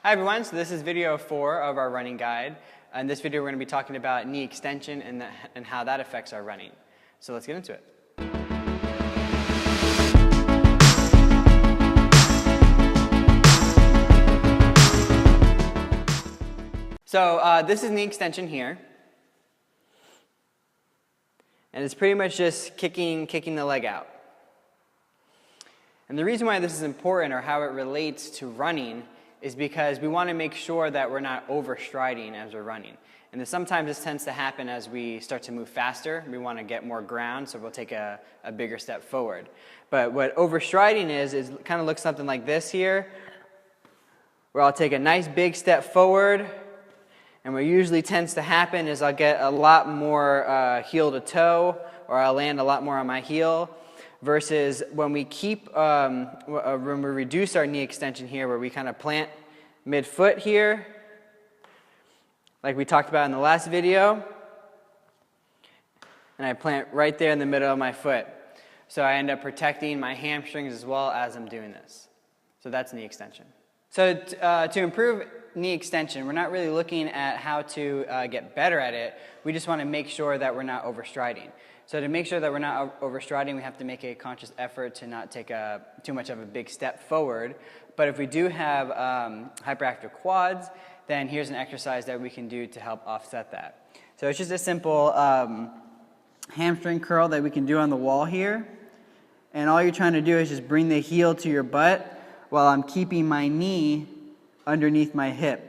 Hi everyone, so this is video 4 of our running guide. In this video we're going to be talking about knee extension and how that affects our running. So let's get into it. So this is knee extension here. And it's pretty much just kicking the leg out. And the reason why this is important, or how it relates to running, is because we want to make sure that we're not overstriding as we're running. And sometimes this tends to happen as we start to move faster. We want to get more ground, so we'll take a bigger step forward. But what overstriding is kind of looks something like this here, where I'll take a nice big step forward, and what usually tends to happen is I'll get a lot more heel to toe, or I'll land a lot more on my heel. Versus when we when we reduce our knee extension here, where we kind of plant mid-foot here, like we talked about in the last video, and I plant right there in the middle of my foot. So I end up protecting my hamstrings as well as I'm doing this. So that's knee extension. So to improve knee extension, we're not really looking at how to get better at it. We just want to make sure that we're not overstriding. So to make sure that we're not overstriding, we have to make a conscious effort to not take too much of a big step forward. But if we do have hyperactive quads, then here's an exercise that we can do to help offset that. So it's just a simple hamstring curl that we can do on the wall here. And all you're trying to do is just bring the heel to your butt while I'm keeping my knee underneath my hip.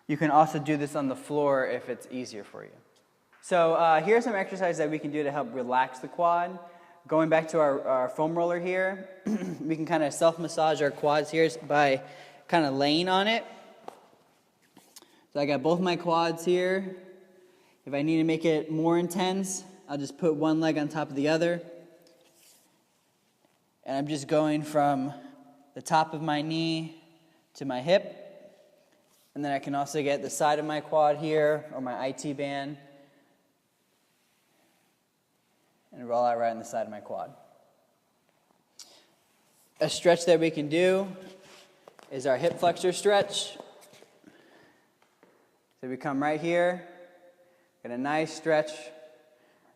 You can also do this on the floor if it's easier for you. So here's some exercises that we can do to help relax the quad. Going back to our foam roller here, we can kind of self-massage our quads here by kind of laying on it. So I got both my quads here. If I need to make it more intense, I'll just put one leg on top of the other. And I'm just going from the top of my knee to my hip. And then I can also get the side of my quad here, or my IT band, and roll out right on the side of my quad. A stretch that we can do is our hip flexor stretch. So we come right here, get a nice stretch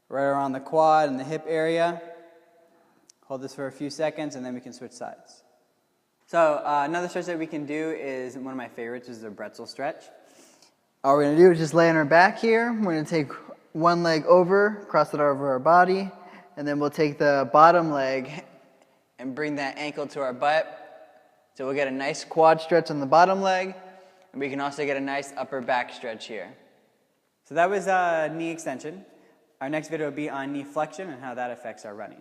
right around the quad and the hip area. Hold this for a few seconds, and then we can switch sides. So another stretch that we can do is one of my favorites, is the Pretzel stretch. All we're going to do is just lay on our back here. We're going to take one leg over, cross it over our body, and then we'll take the bottom leg and bring that ankle to our butt. So we'll get a nice quad stretch on the bottom leg, and we can also get a nice upper back stretch here. So that was knee extension. Our next video will be on knee flexion and how that affects our running.